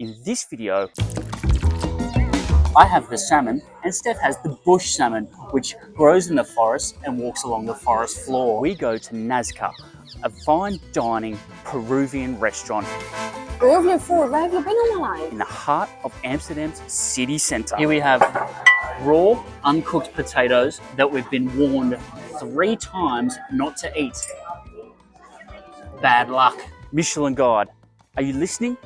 In this video, I have the salmon and Steph has the bush salmon, which grows in the forest and walks along the forest floor. We go to NAZKA, a fine dining Peruvian restaurant Peruvian food, where have you been all my life? in the heart of Amsterdam's city centre. Here we have raw, uncooked potatoes that we've been warned 3 times not to eat. Bad luck. Michelin guide, are you listening?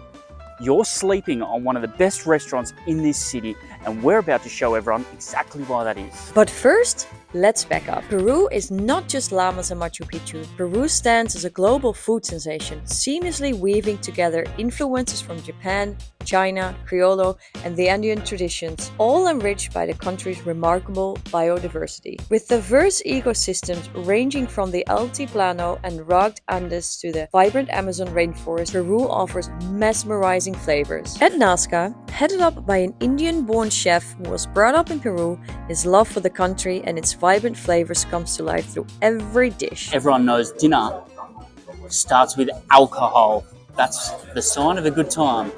You're sleeping on one of the best restaurants in this city, and we're about to show everyone exactly why that is. But first, let's back up. Peru is not just llamas and Machu Picchu. Peru stands as a global food sensation, seamlessly weaving together influences from Japan, China, Criollo, and the Andean traditions, all enriched by the country's remarkable biodiversity. With diverse ecosystems ranging from the Altiplano and rugged Andes to the vibrant Amazon rainforest, Peru offers mesmerizing flavors. At NAZKA, headed up by an Indian-born chef who was brought up in Peru, his love for the country and its vibrant flavors comes to life through every dish. Everyone knows dinner starts with alcohol. That's the sign of a good time.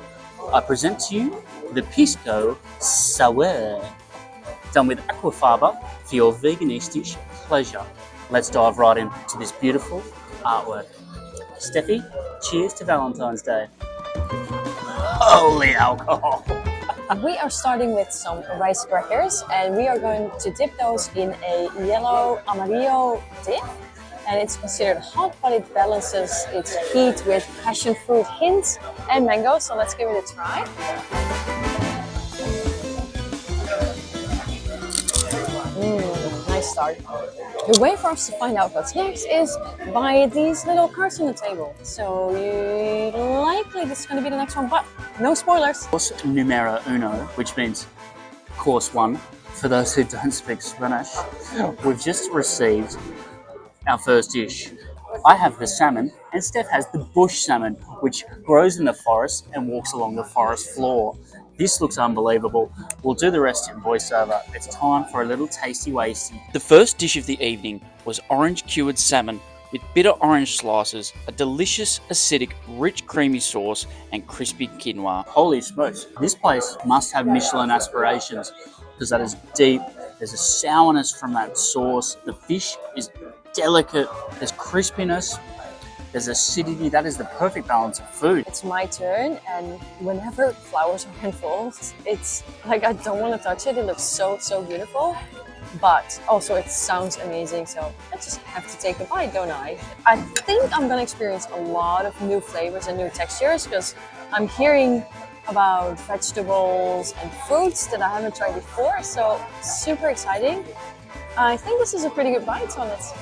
I present to you the Pisco S, done with aquafaba for your veganistic pleasure. Let's dive right into this beautiful artwork. Steffi, cheers to Valentine's Day. Holy alcohol! We are starting with some rice crackers and we are going to dip those in a yellow amarillo dip. And it's considered hot, but it balances its heat with passion fruit hints and mango. So let's give it a try. Nice start. The way for us to find out what's next is by these little cards on the table. So likely this is going to be the next one, but no spoilers. Course numero uno, which means course 1, for those who don't speak Spanish. We've just received our first dish. I have the salmon and Steph has the bush salmon, which grows in the forest and walks along the forest floor. This looks unbelievable. We'll do the rest in voiceover. It's time for a little tasty wasty. The first dish of the evening was orange cured salmon with bitter orange slices, a delicious, acidic, rich creamy sauce and crispy quinoa. Holy smokes, this place must have Michelin aspirations because that is deep. There's a sourness from that sauce. The fish is delicate, there's crispiness, there's acidity. That is the perfect balance of food. It's my turn, and whenever flowers are involved, it's like I don't want to touch it. It looks so beautiful, but also it sounds amazing, so I just have to take a bite, don't I? I think I'm gonna experience a lot of new flavors and new textures because I'm hearing about vegetables and fruits that I haven't tried before, so super exciting. I think this is a pretty good bite, so let's.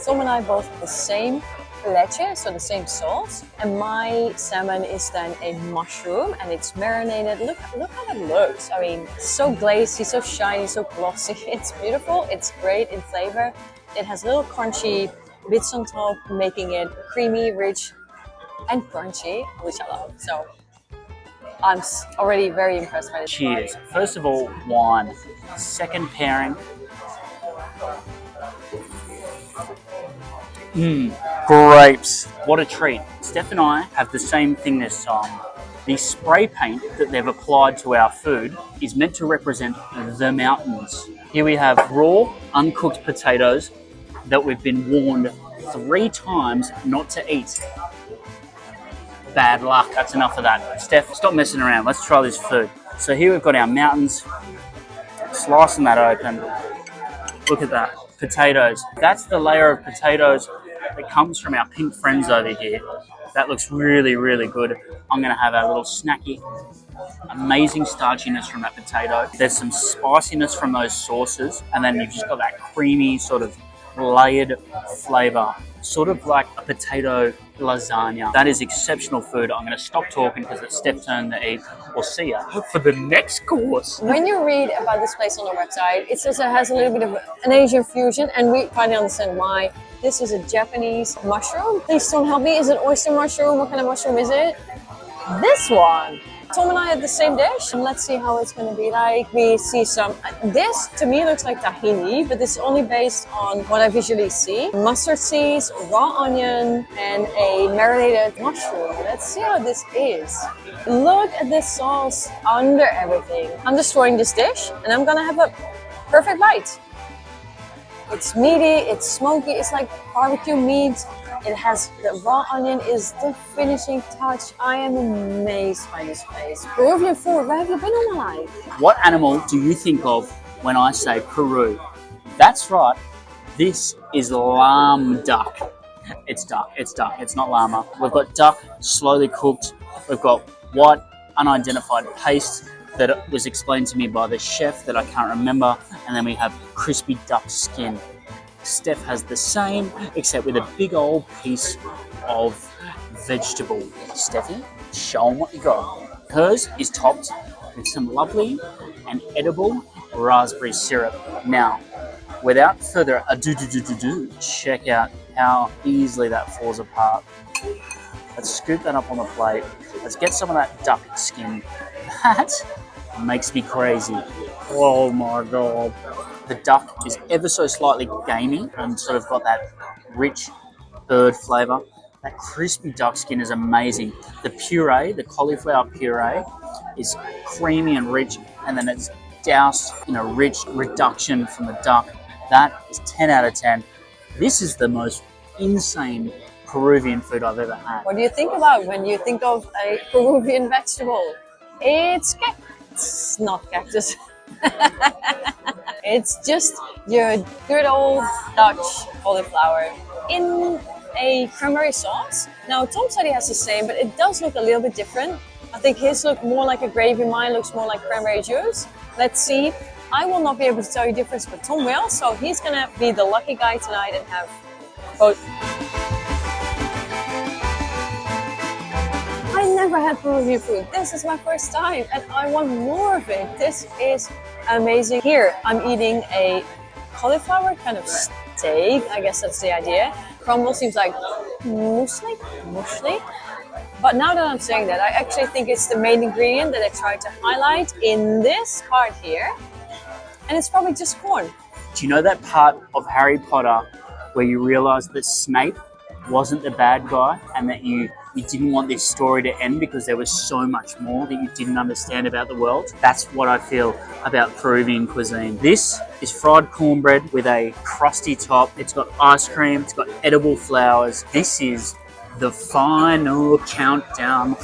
Tom and I both have the same leche, so the same sauce, and my salmon is then a mushroom and it's marinated. Look how that looks. I mean, so glazy, so shiny, so glossy. It's beautiful, it's great in flavor. It has little crunchy bits on top, making it creamy, rich, and crunchy, which I love. So I'm already very impressed by this. Cheers. First of all, wine. Second pairing. Grapes. What a treat. Steph and I have the same thing this time. The spray paint that they've applied to our food is meant to represent the mountains. Here we have raw, uncooked potatoes that we've been warned 3 times not to eat. Bad luck. That's enough of that. Steph, stop messing around. Let's try this food. So here we've got our mountains. Slicing that open. Look at that. Potatoes. That's the layer of potatoes that comes from our pink friends over here. That looks really good. I'm going to have a little snacky. Amazing starchiness from that potato. There's some spiciness from those sauces, and then you've just got that creamy sort of layered flavor, sort of like a potato lasagna. That is exceptional food. I'm going to stop talking because it's Steph's turn to eat. We'll see you for the next course. When you read about this place on the website, it says it has a little bit of an Asian fusion, and we finally understand why. This is a Japanese mushroom. Please don't help me. Is it oyster mushroom? What kind of mushroom is it? This one. Tom and I had the same dish, and let's see how it's going to be like. We see some, this to me looks like tahini, but it's only based on what I visually see. Mustard seeds, raw onion, and a marinated mushroom. Let's see how this is. Look at this sauce under everything. I'm destroying this dish, and I'm gonna have a perfect bite. It's meaty, it's smoky, it's like barbecue meat. It has the raw onion is the finishing touch. I am amazed by this place. Peruvian food, where have you been all my life? What animal do you think of when I say Peru? That's right, this is lamb duck. It's duck, it's not llama. We've got duck, slowly cooked. We've got white, unidentified paste that was explained to me by the chef that I can't remember. And then we have crispy duck skin. Steph has the same, except with a big old piece of vegetable. Steffi, show them what you got. Hers is topped with some lovely and edible raspberry syrup. Now, without further ado, check out how easily that falls apart. Let's scoop that up on the plate. Let's get some of that duck skin. That makes me crazy. Oh my God. The duck is ever so slightly gamey and sort of got that rich bird flavour. That crispy duck skin is amazing. The puree, the cauliflower puree, is creamy and rich, and then it's doused in a rich reduction from the duck. That is 10 out of 10. This is the most insane Peruvian food I've ever had. What do you think about when you think of a Peruvian vegetable? It's not cactus. It's just your good old Dutch cauliflower in a cranberry sauce. Now, Tom said he has the same, but it does look a little bit different. I think his look more like a gravy, mine looks more like cranberry juice. Let's see. I will not be able to tell you the difference, but Tom will, so he's gonna be the lucky guy tonight and have both. I never had Peruvian food. This is my first time and I want more of it. This is amazing. Here, I'm eating a cauliflower kind of steak. I guess that's the idea. Crumble seems like muesli. But now that I'm saying that, I actually think it's the main ingredient that I tried to highlight in this part here. And it's probably just corn. Do you know that part of Harry Potter where you realise that Snape wasn't the bad guy and that you didn't want this story to end because there was so much more that you didn't understand about the world? That's what I feel about Peruvian cuisine. This is fried cornbread with a crusty top. It's got ice cream, it's got edible flowers. This is the final countdown.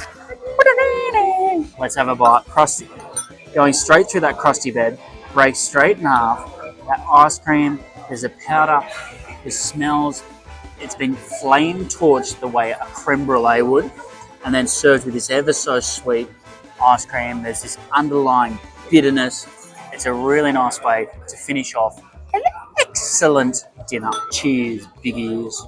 Let's have a bite. Crusty. Going straight through that crusty bed, break straight in half. That ice cream, there's a powder, there's smells. It's been flame torched the way a creme brulee would, and then served with this ever so sweet ice cream. There's this underlying bitterness. It's a really nice way to finish off an excellent dinner. Cheers, big ears.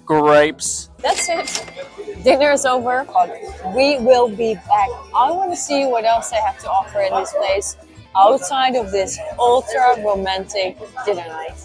Grapes. That's it. Dinner is over, but we will be back. I want to see what else they have to offer in this place outside of this ultra romantic dinner night.